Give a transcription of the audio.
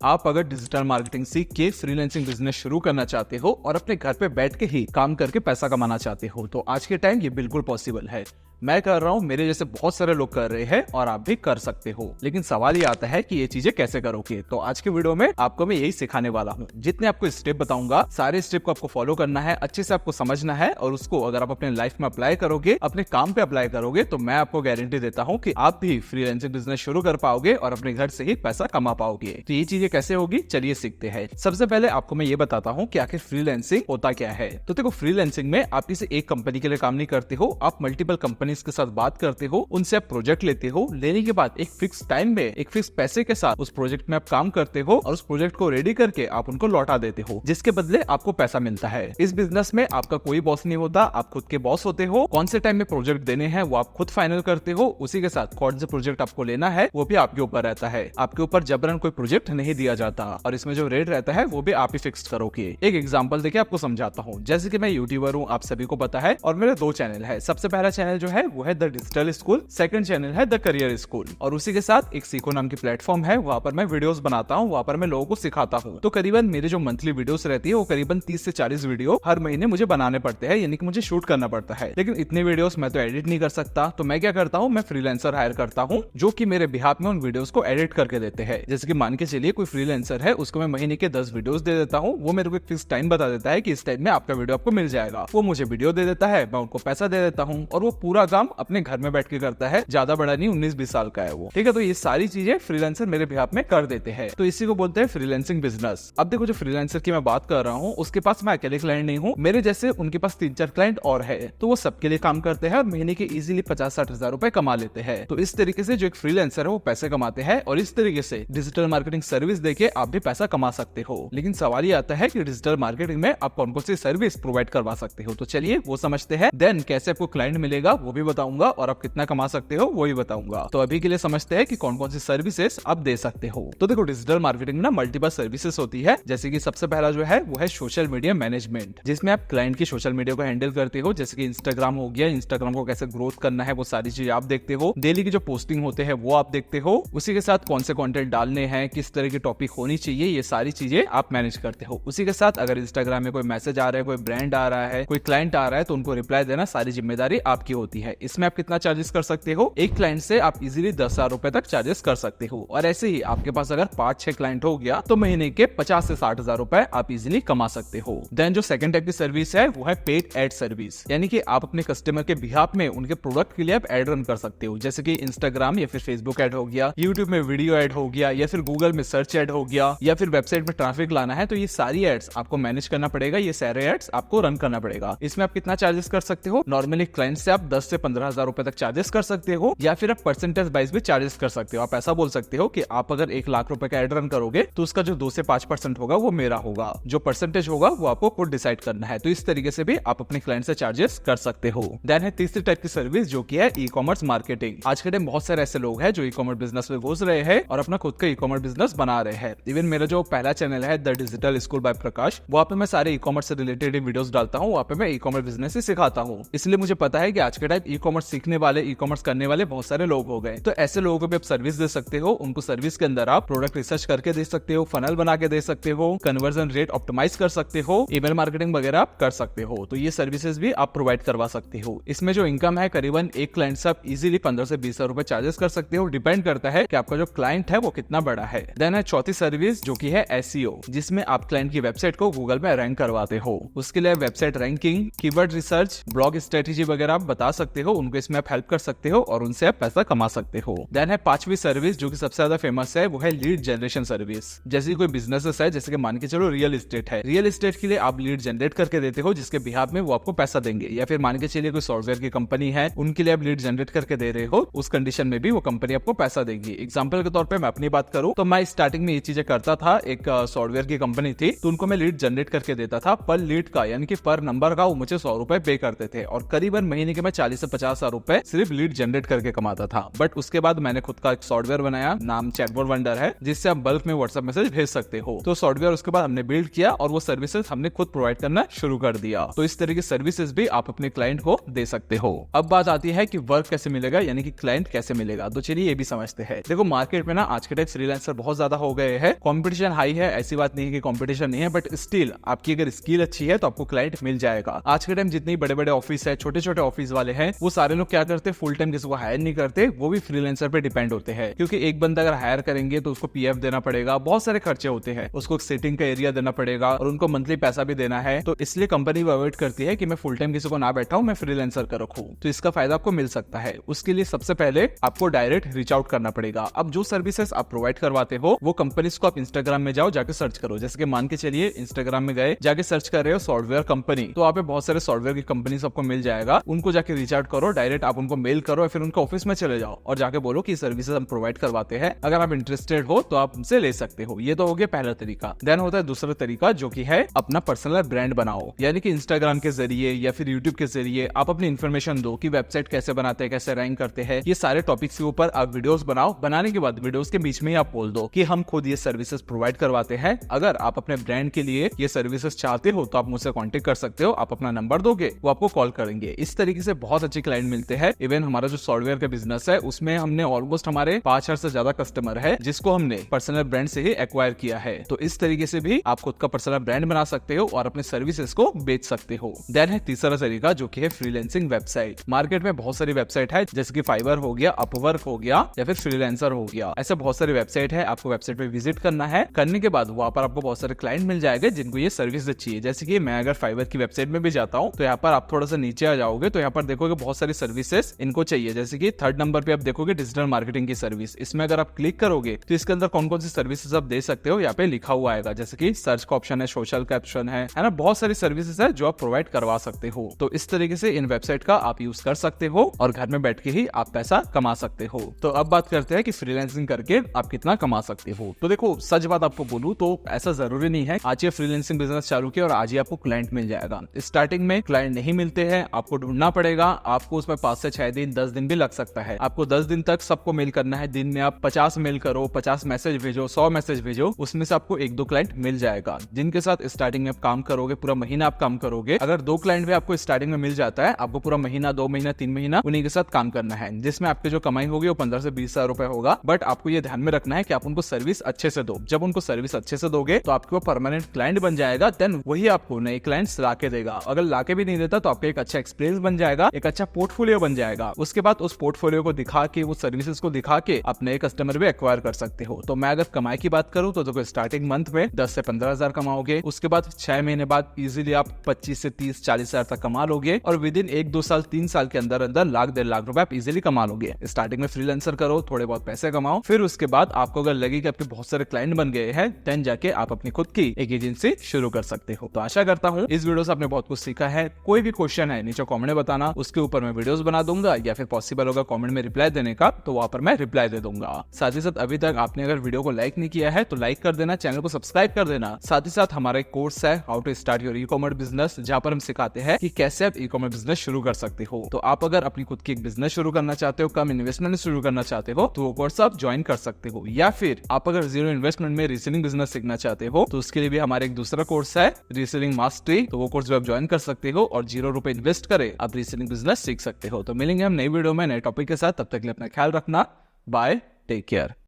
आप अगर digital marketing सीख के फ्रीलांसिंग बिजनेस शुरू करना चाहते हो और अपने घर पे बैठ के ही काम करके पैसा कमाना चाहते हो तो आज के टाइम ये बिल्कुल पॉसिबल है। मैं कर रहा हूँ, मेरे जैसे बहुत सारे लोग कर रहे हैं और आप भी कर सकते हो। लेकिन सवाल ये आता है कि ये चीजें कैसे करोगे। तो आज के वीडियो में आपको मैं यही सिखाने वाला हूँ। जितने आपको स्टेप बताऊंगा सारे स्टेप को आपको फॉलो करना है, अच्छे से आपको समझना है और उसको अगर आप अपने लाइफ में अप्लाई करोगे, अपने काम पे अप्लाई करोगे तो मैं आपको गारंटी देता हूँ कि आप भी फ्रीलांसिंग बिजनेस शुरू कर पाओगे और अपने घर से ही पैसा कमा पाओगे। तो ये चीजें कैसे होगी, चलिए सीखते हैं। सबसे पहले आपको मैं ये बताता हूँ कि आखिर फ्रीलांसिंग होता क्या है। तो देखो, फ्रीलांसिंग में आप किसी एक कंपनी के लिए काम नहीं करते हो, आप मल्टीपल कंपनीज के साथ बात करते हो, उनसे आप प्रोजेक्ट लेते हो, लेने के बाद एक फिक्स टाइम में एक फिक्स पैसे के साथ उस प्रोजेक्ट में आप काम करते हो और उस प्रोजेक्ट को रेडी करके आप उनको लौटा देते हो, जिसके बदले आपको पैसा मिलता है। इस बिजनेस में आपका कोई बॉस नहीं होता, आप खुद के बॉस होते हो। कौन से टाइम में प्रोजेक्ट देने हैं वो आप खुद फाइनल करते हो, उसी के साथ कौन से प्रोजेक्ट आपको लेना है वो भी आपके ऊपर रहता है। आपके ऊपर जबरन कोई प्रोजेक्ट नहीं दिया जाता और इसमें जो रेट रहता है वो भी आप ही फिक्स करोगे। एक एग्जांपल देके आपको समझाता हूँ। जैसे कि मैं यूट्यूबर हूँ, आप सभी को पता है, और मेरे दो चैनल है। सबसे पहला चैनल जो है वो है the digital school, second channel है द करियर स्कूल, और उसी के साथ एक सीखो नाम की प्लेटफॉर्म है। वहाँ पर मैं वीडियोस बनाता हूँ, वहाँ पर मैं लोगों को सिखाता हूँ। तो करीबन मेरे जो मंथली वीडियोस रहती है वो करीबन 30 से 40 वीडियो हर महीने मुझे बनाने पड़ते हैं, यानी कि मुझे शूट करना पड़ता है। लेकिन इतने वीडियोस मैं तो एडिट नहीं कर सकता, तो मैं क्या करता हूँ, मैं फ्रीलांसर हायर करता हूँ जो कि मेरे बिहाफ में उन वीडियोस को एडिट करके देते हैं। जैसे कि मान के चलिए कोई फ्रीलांसर है, उसको मैं महीने के 10 वीडियोस दे देता हूँ। वो मेरे को एक फिक्स टाइम बता देता है कि इस टाइम में आपका वीडियो आपको मिल जाएगा। वो मुझे वीडियो दे देता है, मैं उनको पैसा दे देता हूँ और वो पूरा काम अपने घर में बैठ के करता है। ज्यादा बड़ा नहीं, 19-20 साल का है वो, ठीक है। तो ये सारी चीजें फ्रीलांसर मेरे बिहाफ में कर देते हैं। तो इसी को बोलते हैं फ्रीलांसिंग बिजनेस। अब देखो, जो फ्रीलांसर की मैं बात कर रहा हूँ उसके पास मैं अकेले क्लाइंट नहीं हूँ, मेरे जैसे उनके पास 3-4 क्लाइंट और है। तो वो सबके लिए काम करते हैं और महीने के इजीली 50-60 हजार रुपए कमा लेते हैं। तो इस तरीके से जो एक फ्रीलांसर है वो पैसे कमाते हैं और इस तरीके से डिजिटल मार्केटिंग सर्विस देके आप भी पैसा कमा सकते हो। लेकिन सवाल ये आता है कि डिजिटल मार्केटिंग में आप कौन कौन सी सर्विस प्रोवाइड करवा सकते हो। तो चलिए वो समझते हैं। देन कैसे आपको क्लाइंट मिलेगा वो भी बताऊंगा और आप कितना कमा सकते हो वो भी बताऊंगा। तो अभी के लिए समझते हैं कि कौन कौन सी सर्विसेज आप दे सकते हो। तो देखो, डिजिटल मार्केटिंग में ना मल्टीपल सर्विसेज होती है। जैसे कि सबसे पहला जो है वो है सोशल मीडिया मैनेजमेंट, जिसमें आप क्लाइंट की सोशल मीडिया को हैंडल करते हो। जैसे कि इंस्टाग्राम हो गया, इंस्टाग्राम को कैसे ग्रोथ करना है वो सारी चीजें आप देखते हो। डेली की जो पोस्टिंग होते हैं वो आप देखते हो। उसी के साथ कौन से कंटेंट डालने हैं, किस तरह की टॉपिक होनी चाहिए, ये सारी चीजें आप मैनेज करते हो। उसी के साथ अगर इंस्टाग्राम में कोई मैसेज आ रहा है, कोई ब्रांड आ रहा है, कोई क्लाइंट आ रहा है, तो उनको रिप्लाई देना सारी जिम्मेदारी आपकी होती है। इसमें आप कितना चार्जेस कर सकते हो, एक क्लाइंट से आप इजीली 10,000 रुपए तक चार्जेस कर सकते हो। और ऐसे ही आपके पास अगर 5-6 क्लाइंट हो गया तो महीने के 50 से 60 हजार रुपए आप इजीली कमा सकते हो। देन जो सेकंड टाइप की सर्विस है वो है पेड एड सर्विस, यानी कि आप अपने कस्टमर के बिहाफ में उनके प्रोडक्ट के लिए आप एड रन कर सकते हो। जैसे कि इंस्टाग्राम या फिर फेसबुक एड हो गया, यूट्यूब में वीडियो एड हो गया, या फिर गूगल में सर्च एड हो गया, या फिर वेबसाइट में ट्रैफिक लाना है, तो ये सारी एड्स आपको मैनेज करना पड़ेगा, ये सारे एड्स आपको रन करना पड़ेगा। इसमें आप कितना चार्जेस कर सकते हो, नॉर्मली क्लाइंट से आप 10 से 15 हजार रुपए तक चार्जेस कर सकते हो, या फिर आप परसेंटेज वाइज भी चार्जेस कर सकते हो। आप ऐसा बोल सकते हो कि आप अगर 1 लाख रुपए का एड रन करोगे तो उसका जो 2 से 5% होगा वो मेरा होगा, जो परसेंटेज होगा वो आपको खुद डिसाइड करना है। तो इस तरीके से भी आप अपने क्लाइंट से चार्जेस कर सकते हो। देन है तीसरी टाइप की सर्विस जो कि है ई कॉमर्स मार्केटिंग। आज के टाइम बहुत सारे ऐसे लोग हैं जो ई कॉमर्स बिजनेस में घुस रहे हैं और अपना खुद का ई कॉमर्स बिजनेस बना रहे हैं। इवन मेरा जो पहला चैनल है द डिजिटल स्कूल बाय प्रकाश, वहाँ पे मैं सारे ई कॉमर्स से रिलेटेड वीडियोस डालता हूँ, वहाँ पे मैं ई कॉमर्स बिजनेस ही सिखाता हूँ। इसलिए मुझे पता है कि आज के टाइम ई कॉमर्स सीखने वाले, ई कॉमर्स करने वाले बहुत सारे लोग हो गए। तो ऐसे लोगों को भी आप सर्विस दे सकते हो। उनको सर्विस के अंदर आप प्रोडक्ट रिसर्च करके दे सकते हो, फनल बना के दे सकते हो, कन्वर्जन रेट ऑप्टिमाइज कर सकते हो, ईमेल मार्केटिंग वगैरह आप कर सकते हो। तो ये सर्विसेज भी आप प्रोवाइड करवा सकते हो। इसमें जो इनकम है करीबन एक क्लाइंट से आप इजीली 15 से 20 रुपए चार्जेस कर सकते हो। डिपेंड करता है कि आपका जो क्लाइंट है वो कितना बड़ा है। देन है चौथी सर्विस जो कि है एसईओ, जिसमें आप क्लाइंट की वेबसाइट को गूगल में रैंक करवाते हो। उसके लिए website ranking, keyword research, blog strategy वगैरह आप बता सकते हो। उनको इसमें आप हेल्प कर सकते हो और उनसे आप पैसा कमा सकते हो। देन है पांचवी सर्विस जो कि सबसे ज्यादा फेमस है, वो है लीड जनरेशन सर्विस। जैसे कोई बिजनेसेस है, जैसे कि मान के चलो रियल एस्टेट है, रियल एस्टेट के लिए आप लीड जनरेट करके देते हो जिसके बिहाफ में वो आपको पैसा देंगे। या फिर मान के चलिए कोई सॉफ्टवेयर की कंपनी है, उनके लिए आप लीड जनरेट करके दे रहे हो, उस कंडीशन में भी वो कंपनी आपको पैसा देगी। एग्जांपल के तौर पे मैं अपनी बात करूं तो मैं स्टार्टिंग में ये चीजें करता था। एक सॉफ्टवेयर की कंपनी थी, तो उनको मैं लीड जनरेट करके देता था। पर लीड का यानी कि पर नंबर का वो मुझे 100 रुपए पे करते थे और करीबन महीने के मैं 40 40 से 50,000 रुपए सिर्फ लीड जनरेट करके कमाता था। बट उसके बाद मैंने खुद का एक सॉफ्टवेयर बनाया, नाम चैटबॉट वंडर है, जिससे आप बल्क में व्हाट्सएप मैसेज भेज सकते हो। तो सॉफ्टवेयर उसके बाद हमने बिल्ड किया और वो सर्विसेज हमने खुद प्रोवाइड करना शुरू कर दिया। तो इस तरह की सर्विसेज भी आप अपने क्लाइंट को दे सकते हो। अब बात आती है कि वर्क कैसे मिलेगा, यानी कि क्लाइंट कैसे मिलेगा। तो चलिए ये भी समझते हैं। देखो मार्केट में ना आज के टाइम फ्रीलांसर बहुत ज्यादा हो गए हैं, कंपटीशन हाई है, ऐसी बात नहीं है कि कंपटीशन नहीं है, बट स्टिल आपकी अगर स्किल अच्छी है तो आपको क्लाइंट मिल जाएगा। आज के टाइम जितने बड़े बड़े ऑफिस है, छोटे छोटे ऑफिस वाले हैं, वो सारे लोग क्या करते हैं, फुल टाइम किसी को हायर नहीं करते, वो भी फ्रीलांसर पे डिपेंड होते हैं। क्योंकि एक बंदा अगर हायर करेंगे तो उसको पीएफ देना पड़ेगा, बहुत सारे खर्चे होते हैं, उसको सिटिंग का एरिया देना पड़ेगा और उनको मंथली पैसा भी देना है। तो इसलिए कंपनी वो अवॉइड करती है कि मैं फुल टाइम किसी को ना बैठाऊं, मैं फ्रीलांसर का रखूं। तो इसका फायदा आपको मिल सकता है। उसके लिए सबसे पहले आपको डायरेक्ट रीच आउट करना पड़ेगा। अब जो सर्विसेज आप प्रोवाइड करवाते हो वो कंपनीज को आप इंस्टाग्राम में जाओ, जाके सर्च करो। जैसे कि मान के चलिए इंस्टाग्राम में गए, जाके सर्च कर रहे हो सॉफ्टवेयर कंपनी, तो आप बहुत सारे सॉफ्टवेयर की कंपनी आपको मिल जाएगा। उनको जाके रीच आउट करो, डायरेक्ट आप उनको मेल करो, फिर उनके ऑफिस में चले जाओ और जाके बोलो कि सर्विसेज हम प्रोवाइड करवाते हैं, अगर आप इंटरेस्टेड हो तो आप हमसे ले सकते हो। ये तो हो गया पहला तरीका। देन होता है दूसरा तरीका, जो कि है अपना पर्सनल ब्रांड बनाओ। यानी कि इंस्टाग्राम के जरिए या फिर यूट्यूब के जरिए आप अपनी इन्फॉर्मेशन दो कि वेबसाइट कैसे बनाते हैं, कैसे रैंक करते हैं, ये सारे टॉपिक्स के ऊपर आप वीडियोस बनाओ। बनाने के बाद वीडियोस के बीच में ही आप बोल दो कि हम खुद ये सर्विसेज प्रोवाइड करवाते हैं। अगर आप अपने ब्रांड के लिए ये सर्विसेज चाहते हो तो आप मुझसे कांटेक्ट कर सकते हो। आप अपना नंबर दोगे, वो आपको कॉल करेंगे। इस तरीके से बहुत अच्छे क्लाइंट मिलते हैं। इवन हमारा जो सॉफ्टवेयर का बिजनेस है उसमें हमने ऑलमोस्ट हमारे 5,000 से ज्यादा कस्टमर है, जिसको हमने पर्सनल ब्रांड से ही एक्वायर किया है। तो इस तरीके से भी आप खुद का पर्सनल ब्रांड बना सकते हो और अपने सर्विसेज को बेच सकते हो। देन है तीसरा तरीका, जो कि है फ्रीलांसिंग वेबसाइट। मार्केट में बहुत सारी वेबसाइट है, जैसे कि फाइवर हो गया, अपवर्क हो गया या फिर फ्रीलांसर हो गया। ऐसे बहुत सारी वेबसाइट है। आपको वेबसाइट पे विजिट करना है, करने के बाद वहां पर आपको बहुत सारे क्लाइंट मिल जाएंगे जिनको ये सर्विस चाहिए। जैसे कि मैं अगर फाइवर की वेबसाइट में भी जाता हूँ तो यहाँ पर आप थोड़ा सा नीचे आ जाओगे तो यहाँ पर देखोगे बहुत सारी सर्विसेज इनको चाहिए। जैसे कि 3rd नंबर पे आप देखोगे डिजिटल मार्केटिंग की सर्विस। इसमें अगर आप क्लिक करोगे तो इसके अंदर कौन कौन सी सर्विसेज आप दे सकते हो यहाँ पे लिखा हुआ आएगा। जैसे कि सर्च का ऑप्शन है, सोशल का ऑप्शन है ना, बहुत सारी सर्विसेज है जो आप प्रोवाइड करवा सकते हो। तो इस तरीके से इन वेबसाइट का आप यूज कर सकते हो और घर में बैठ के ही आप पैसा कमा सकते हो। तो अब बात करते हैं कि फ्रीलांसिंग करके आप कितना कमा सकते हो। तो देखो सच बात आपको बोलूं तो ऐसा जरूरी नहीं है आज ये फ्रीलांसिंग बिजनेस चालू किया और आज ही आपको क्लाइंट मिल जाएगा। स्टार्टिंग में क्लाइंट नहीं मिलते हैं, आपको ढूंढना पड़ेगा। आपको उसमें 5 से 6 दिन 10 दिन भी लग सकता है। आपको 10 दिन तक सबको मेल करना है। दिन में आप 50 मेल करो, 50 मैसेज भेजो, 100 मैसेज भेजो, उसमें से आपको 1-2 क्लाइंट मिल जाएगा जिनके साथ स्टार्टिंग में आप काम करोगे। पूरा महीना आप काम करोगे। अगर 2 क्लाइंट भी आपको स्टार्टिंग में मिल जाता है, आपको पूरा महीना, 2 महीना, 3 महीना उन्हीं के साथ काम करना है, जिसमें आपकी जो कमाई होगी वो 15 से 20 हजार रुपए होगा। बट आपको ये ध्यान में रखना है कि आप उनको सर्विस अच्छे से दो। जब उनको सर्विस अच्छे से दोगे तो आपको परमानेंट क्लाइंट बन जाएगा। देन वही आपको नए क्लाइंट्स लाके देगा। अगर लाके भी नहीं देता तो आपका एक अच्छा एक्सपीरियंस बन जाएगा, एक अच्छा पोर्टफोलियो बन जाएगा। उसके बाद उस पोर्टफोलियो को दिखा के, वो सर्विसेज को दिखा के आप नए कस्टमर भी एक्वायर कर सकते हो। तो मैं अगर कमाई की बात करूं तो देखो स्टार्टिंग मंथ में 10 से 15 हजार कमाओगे। उसके बाद 6 महीने बाद इजीली आप 25 से 30-40 हजार तक कमा लोगे और विद इन 1-2 साल 3 साल के अंदर अंदर लाख 1.5 लाख रुपए आप इजीली कमा लोगे। स्टार्टिंग में फ्रीलांसर करो, थोड़े बहुत पैसे कमाओ, फिर उसके बाद आपको अगर लगे कि आपके बहुत सारे क्लाइंट बन गए हैं, देन जाके आप अपनी खुद की एक एजेंसी शुरू कर सकते हो। तो आशा करता हूँ इस वीडियो से आपने बहुत कुछ सीखा है। कोई भी क्वेश्चन है नीचे कमेंट में बताना, उसके ऊपर मैं वीडियोस बना दूंगा, या फिर पॉसिबल होगा कमेंट में रिप्लाई देने का तो वहां पर मैं रिप्लाई दे दूंगा। साथ ही साथ अभी तक आपने अगर वीडियो को लाइक नहीं किया है तो लाइक कर देना, चैनल को सब्सक्राइब कर देना। साथ ही साथ हमारा एक कोर्स है how to start your e-commerce business, जहां पर हम सिखाते हैं कि कैसे आप ई-कॉमर्स बिजनेस शुरू कर सकते हो। तो आप अगर अपनी खुद की एक बिजनेस शुरू करना चाहते हो, कम इन्वेस्टमेंट शुरू करना चाहते हो तो वो कोर्स आप ज्वाइन कर सकते हो। या फिर आप अगर 0 इन्वेस्टमेंट में रीसेलिंग बिजनेस सीखना चाहते हो तो उसके लिए भी हमारा एक दूसरा कोर्स है रीसेलिंग मास्टरी, तो वो कोर्स भी आप ज्वाइन कर सकते हो और 0 रुपए इन्वेस्ट करे आप रीसेलिंग बिजनेस सीख सकते हो। तो मिलेंगे हम नई वीडियो में नए टॉपिक के साथ, तब तक के लिए अपना ख्याल रखना। Bye, take care.